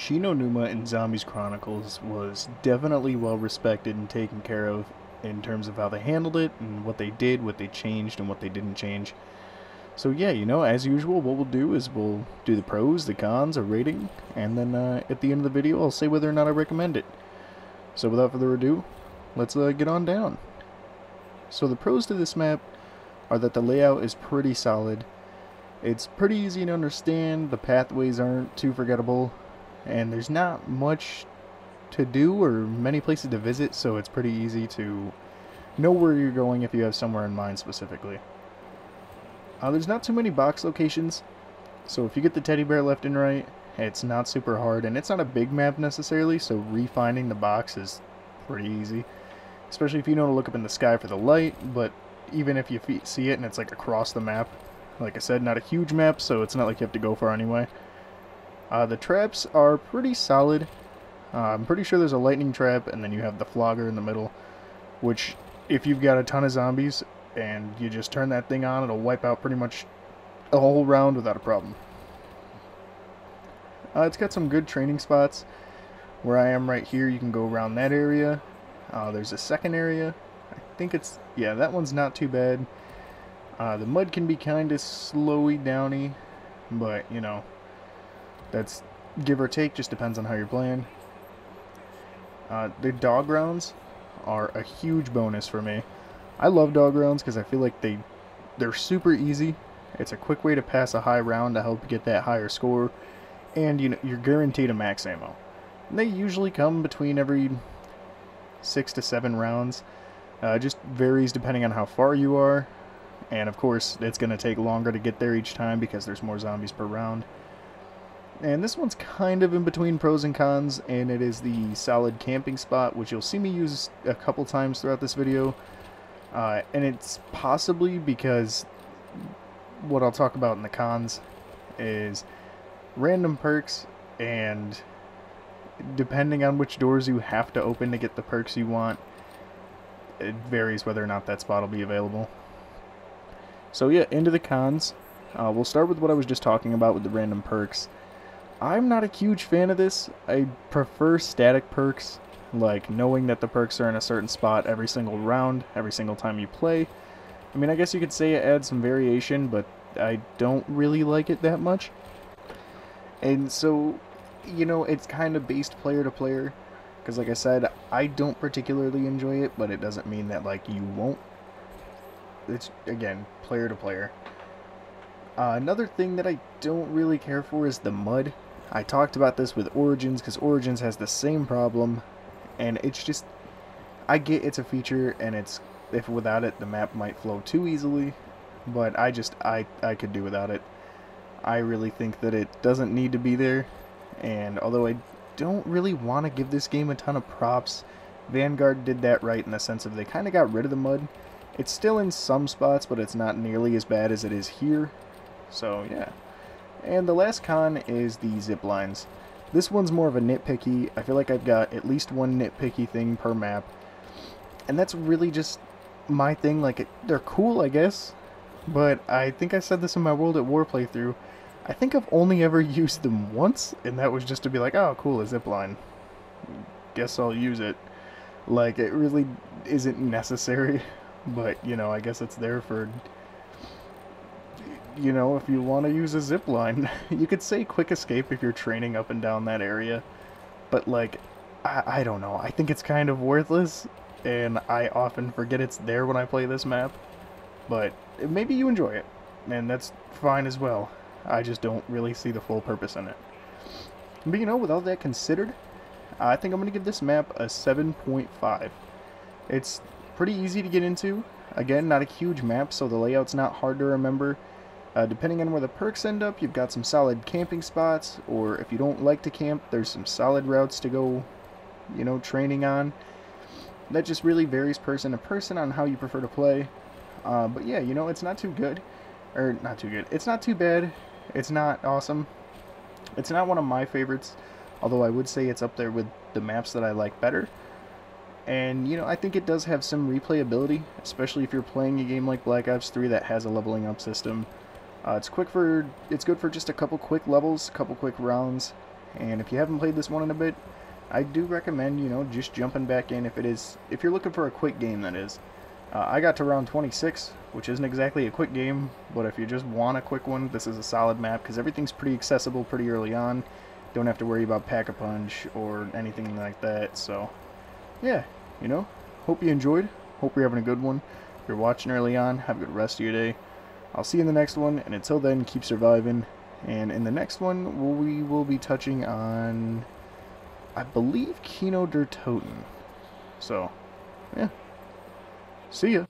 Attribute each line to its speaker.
Speaker 1: Numa in Zombies Chronicles was definitely well respected and taken care of in terms of how they handled it and what they did, what they changed, and what they didn't change. So yeah, as usual, what we'll do is we'll do the pros, the cons, a rating, and then at the end of the video I'll say whether or not I recommend it. So without further ado, let's get on down. So the pros to this map are that the layout is pretty solid. It's pretty easy to understand, the pathways aren't too forgettable, and there's not much to do or many places to visit, so it's pretty easy to know where you're going if you have somewhere in mind specifically. There's not too many box locations, so if you get the teddy bear left and right, it's not super hard, and it's not a big map necessarily, so refinding the box is pretty easy. Especially if you know to look up in the sky for the light, but even if you see it and it's like across the map, like I said, not a huge map, so it's not like you have to go far anyway. The traps are pretty solid. I'm pretty sure there's a lightning trap, and then you have the flogger in the middle, which if you've got a ton of zombies and you just turn that thing on, it'll wipe out pretty much a whole round without a problem. It's got some good training spots. Where I am right here, you can go around that area. There's a second area. I think it's, yeah, that one's not too bad. The mud can be kind of slowy downy, but that's give or take, just depends on how you're playing. The dog rounds are a huge bonus for me. I love dog rounds because I feel like they're super easy. It's a quick way to pass a high round to help you get that higher score, and you're guaranteed a max ammo. And they usually come between every 6 to 7 rounds. Just varies depending on how far you are, and of course it's going to take longer to get there each time because there's more zombies per round. And this one's kind of in between pros and cons, and it is the solid camping spot, which you'll see me use a couple times throughout this video. And it's possibly because what I'll talk about in the cons is random perks, and depending on which doors you have to open to get the perks you want, it varies whether or not that spot will be available. So yeah, into the cons. We'll start with what I was just talking about with the random perks. I'm not a huge fan of this. I prefer static perks, like knowing that the perks are in a certain spot every single round, every single time you play. I mean, I guess you could say it adds some variation, but I don't really like it that much. And so, it's kind of based player to player, because like I said, I don't particularly enjoy it, but it doesn't mean that, like, you won't. It's, again, player to player. Another thing that I don't really care for is the mud. I talked about this with Origins, because Origins has the same problem, and it's just, I get it's a feature, and if without it, the map might flow too easily, but I could do without it. I really think that it doesn't need to be there, and although I don't really want to give this game a ton of props, Vanguard did that right in the sense of they kind of got rid of the mud. It's still in some spots, but it's not nearly as bad as it is here, so yeah. And the last con is the zip lines. This one's more of a nitpicky. I feel like I've got at least one nitpicky thing per map, and that's really just my thing. Like, they're cool, I guess, but I think I said this in my World at War playthrough. I think I've only ever used them once, and that was just to be like, oh cool, a zipline, guess I'll use it. Like, it really isn't necessary, but I guess it's there for, if you want to use a zipline. You could say quick escape if you're training up and down that area, but like, I don't know, I think it's kind of worthless, and I often forget it's there when I play this map. But maybe you enjoy it, and that's fine as well. I just don't really see the full purpose in it. But with all that considered, I think I'm going to give this map a 7.5. It's pretty easy to get into. Again, not a huge map, so the layout's not hard to remember. Depending on where the perks end up, you've got some solid camping spots, or if you don't like to camp, there's some solid routes to go, training on. That just really varies person to person on how you prefer to play. But yeah, it's not too good. Or, not too good. It's not too bad. It's not awesome. It's not one of my favorites, although I would say it's up there with the maps that I like better. And, I think it does have some replayability, especially if you're playing a game like Black Ops 3 that has a leveling up system. It's good for just a couple quick levels, a couple quick rounds, and if you haven't played this one in a bit, I do recommend, you know, just jumping back in if you're looking for a quick game, that is. I got to round 26, which isn't exactly a quick game, but if you just want a quick one, this is a solid map, because everything's pretty accessible pretty early on. Don't have to worry about Pack-a-Punch or anything like that, so yeah, you know, hope you enjoyed, hope you're having a good one. If you're watching early on, have a good rest of your day. I'll see you in the next one, and until then, keep surviving, and in the next one, we will be touching on, I believe, Kino der Toten. So, yeah. See ya.